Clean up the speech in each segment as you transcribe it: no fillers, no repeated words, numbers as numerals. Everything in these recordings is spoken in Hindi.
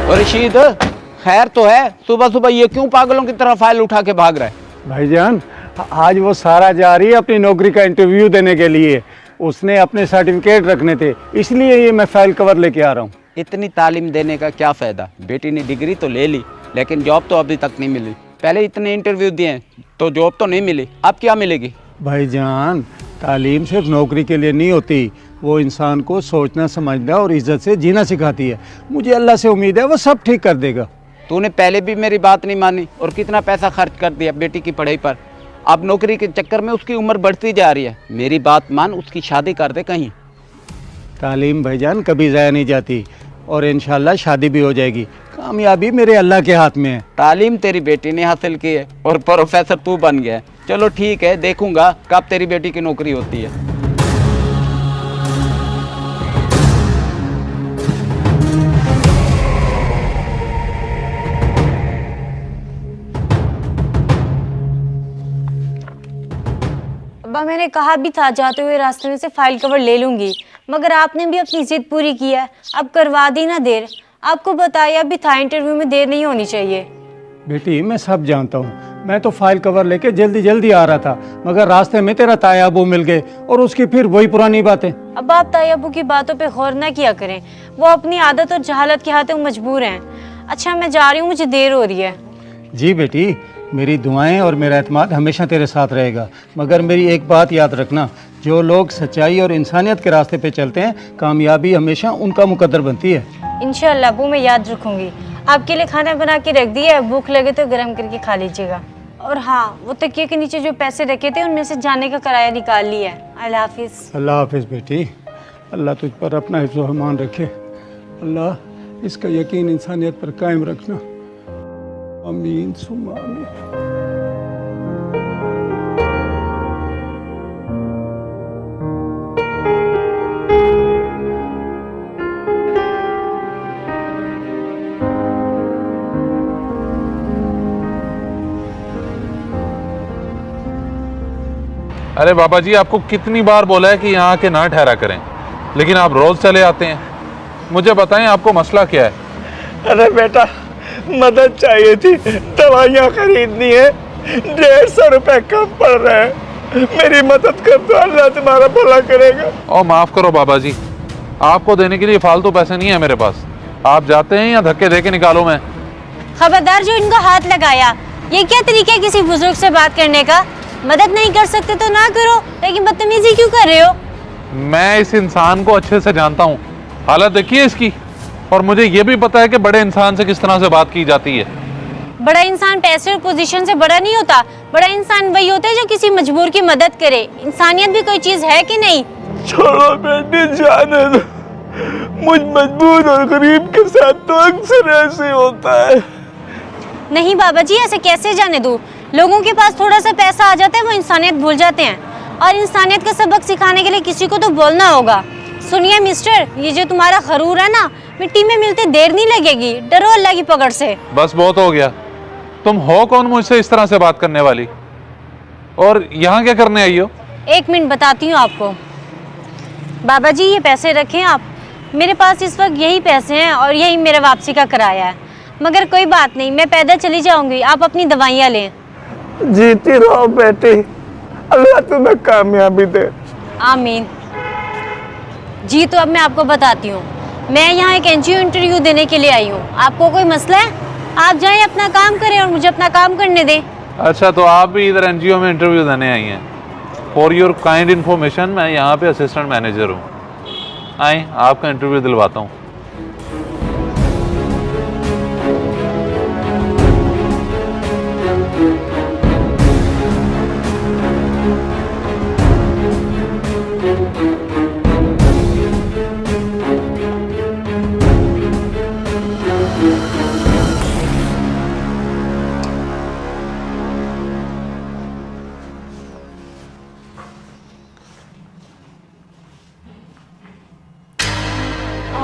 और रशीद, खैर तो है? सुबह सुबह ये क्यों पागलों की तरह फाइल उठा के भाग रहा है? भाईजान, आज वो सारा जा रही है अपनी नौकरी का इंटरव्यू देने के लिए। उसने अपने सर्टिफिकेट रखने थे, इसलिए ये मैं फाइल कवर लेके आ रहा हूँ। इतनी तालीम देने का क्या फ़ायदा? बेटी ने डिग्री तो ले ली, लेकिन जॉब तो अभी तक नहीं मिली। पहले इतने इंटरव्यू दिए तो जॉब तो नहीं मिली, अब क्या मिलेगी? भाईजान, तालीम सिर्फ नौकरी के लिए नहीं होती, वो इंसान को सोचना समझना और इज्जत से जीना सिखाती है। मुझे अल्लाह से उम्मीद है वो सब ठीक कर देगा। तूने पहले भी मेरी बात नहीं मानी और कितना पैसा खर्च कर दिया बेटी की पढ़ाई पर। अब नौकरी के चक्कर में उसकी उम्र बढ़ती जा रही है। मेरी बात मान, उसकी शादी कर दे कहीं। तालीम भाईजान कभी ज़ाया नहीं जाती और इंशाल्लाह शादी भी हो जाएगी। कामयाबी मेरे अल्लाह के हाथ में है। तालीम तेरी बेटी ने हासिल की है और प्रोफेसर तू बन गया है। चलो ठीक है, देखूंगा कब तेरी बेटी की नौकरी होती है। अब्बा, मैंने कहा भी था जाते हुए रास्ते में से फाइल कवर ले लूंगी, मगर आपने भी अपनी जिद पूरी की है। अब करवा दी ना देर। आपको बताया भी था इंटरव्यू में देर नहीं होनी चाहिए। बेटी, मैं सब जानता हूँ। मैं तो फाइल कवर लेके जल्दी जल्दी आ रहा था, मगर रास्ते में तेरा ताया अबू मिल गए और उसकी फिर वही पुरानी बातें। अब आप ताया अबू की बातों पे गौर ना किया करें, वो अपनी आदत और जहालत के हाथों मजबूर हैं। अच्छा, मैं जा रही हूँ, मुझे देर हो रही है। जी बेटी, मेरी दुआएं और मेरा एतमाद हमेशा तेरे साथ रहेगा, मगर मेरी एक बात याद रखना, जो लोग सच्चाई और इंसानियत के रास्ते पे चलते हैं, कामयाबी हमेशा उनका मुकद्दर बनती है। इंशाल्लाह अबू, मैं याद रखूंगी। आपके लिए खाना बना के रख दिया है, भूख लगे तो गर्म करके खा लीजिएगा। और हाँ, वो तकिए के नीचे जो पैसे रखे थे उनमें से जाने का किराया निकाल लिया है। अल्लाह हाफिज। अल्लाह हाफिज बेटी। अल्लाह तुझ पर अपना हिफ्ज़ व अमान रखे। अल्लाह इसका यकीन इंसानियत पर कायम रखना। आमीन सुम्मा आमीन। अरे बाबा जी, आपको कितनी बार बोला है कि यहाँ के ना ठहरा करें, लेकिन आप रोज चले आते हैं। मुझे बताएं, आपको मसला क्या है? अरे बेटा, मदद चाहिए थी, दवाइयाँ खरीदनी है, 150 रुपए कम पड़ रहे हैं। मेरी मदद कर दो, अल्लाह तुम्हारा भला करेगा। और माफ करो बाबा जी, आपको देने के लिए फालतू पैसे नहीं है मेरे पास। आप जाते हैं या धक्के दे के निकालो मैं? खबरदार जो इनको हाथ लगाया। ये क्या तरीका है किसी बुजुर्ग से बात करने का? मदद नहीं कर सकते तो ना करो, लेकिन बदतमीजी क्यों कर रहे हो? मैं इस इंसान को अच्छे से जानता हूँ, हालत देखिए इसकी, और मुझे ये भी पता है कि बड़े इंसान से किस तरह से बात की जाती है। बड़ा इंसान पैसे और पोजीशन से बड़ा नहीं होता। बड़ा इंसान वही होता है जो किसी मजबूर की मदद करे। इंसानियत भी कोई चीज है कि नहीं? छोड़ो बेटी, जाने दो। मुझ मजबूर और गरीब के साथ तो अक्सर ऐसे होता है। नहीं बाबा जी, ऐसे कैसे जाने दूं? लोगों के पास थोड़ा सा पैसा आ जाता है, वो इंसानियत भूल जाते हैं। और इंसानियत का सबक सिखाने के लिए किसी को तो बोलना होगा। सुनिए मिस्टर, ये जो तुम्हारा खरूर है ना, मिट्टी में मिलते देर नहीं लगेगी। डरो अल्लाह की पकड़ से। बस बहुत हो गया। तुम हो कौन मुझसे इस तरह से बात करने वाली? और यहाँ क्या करने आई हो? एक मिनट बताती हूँ आपको। बाबा जी, ये पैसे रखें आप। मेरे पास इस वक्त यही पैसे हैं और यही मेरा वापसी का किराया है। मगर कोई बात नहीं, मैं पैदल चली जाऊंगी, आप अपनी दवाइयाँ लें। जीती रहो बेटी, अल्लाह तुम्हें कामयाबी दे। आमीन। जी, तो अब मैं आपको बताती हूँ। मैं यहाँ एक एनजीओ इंटरव्यू देने के लिए आई हूँ। आपको कोई मसला है? आप जाएं, अपना काम करें और मुझे अपना काम करने दें। अच्छा, तो आप भी इधर एनजीओ में इंटरव्यू देने आई हैं? फॉर योर काइंड इन्फॉर्मेशन, मैं यहाँ पे असिस्टेंट मैनेजर हूँ। आए, आपका इंटरव्यू दिलवाता हूँ।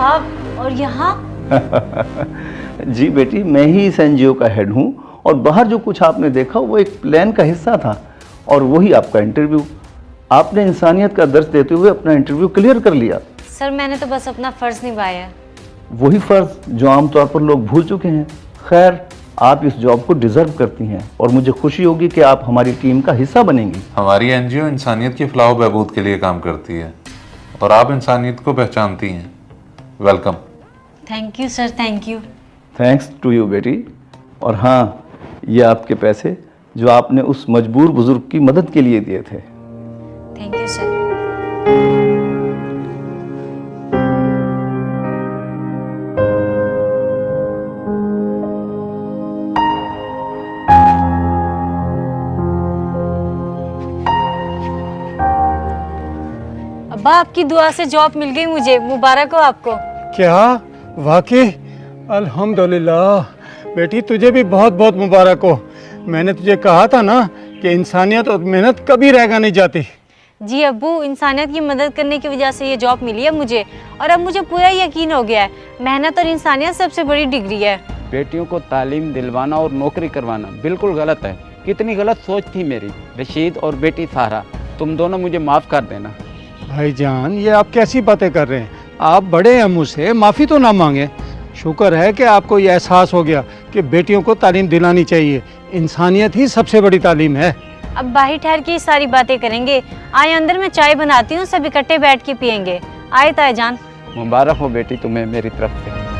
आप और यहाँ? जी बेटी, मैं ही इस एनजीओ का हेड हूँ और बाहर जो कुछ आपने देखा वो एक प्लान का हिस्सा था और वही आपका इंटरव्यू। आपने इंसानियत का दर्स देते हुए अपना इंटरव्यू क्लियर कर लिया। सर, मैंने तो बस अपना फर्ज निभाया। वही फ़र्ज़ जो आमतौर पर लोग भूल चुके हैं। खैर, आप इस जॉब को डिज़र्व करती हैं और मुझे खुशी होगी कि आप हमारी टीम का हिस्सा बनेंगी। हमारी एनजीओ इंसानियत की फलाह व बहबूद के लिए काम करती है और आप इंसानियत को पहचानती हैं। Welcome. Thank you sir, thank you. Thanks to you बेटी। और हाँ, ये आपके पैसे जो आपने उस मजबूर बुजुर्ग की मदद के लिए दिए थे। Thank you sir. अब्बा, आपकी दुआ से जॉब मिल गई मुझे, मुबारक हो आपको। क्या? वाकई? अल्हम्दुलिल्लाह। बेटी तुझे भी बहुत बहुत मुबारक हो। मैंने तुझे कहा था ना कि इंसानियत और मेहनत कभी रह नहीं जाती। जी अब्बू, इंसानियत की मदद करने की वजह से ये जॉब मिली है मुझे, और अब मुझे पूरा यकीन हो गया है मेहनत और इंसानियत सबसे बड़ी डिग्री है। बेटियों को तालीम दिलवाना और नौकरी करवाना बिल्कुल गलत है। कितनी गलत सोच थी मेरी। रशीद और बेटी सारा, तुम दोनों मुझे माफ़ कर देना। भाईजान, ये आप कैसी बातें कर रहे हैं? आप बड़े हैं, मुझसे माफ़ी तो ना मांगे। शुक्र है कि आपको ये एहसास हो गया कि बेटियों को तालीम दिलानी चाहिए। इंसानियत ही सबसे बड़ी तालीम है। अब बाहर ठहर के ये सारी बातें करेंगे। आए अंदर मैं चाय बनाती हूँ, सब इकट्ठे बैठ के पियेंगे। आए ताईजान। मुबारक हो बेटी तुम्हें मेरी तरफ से।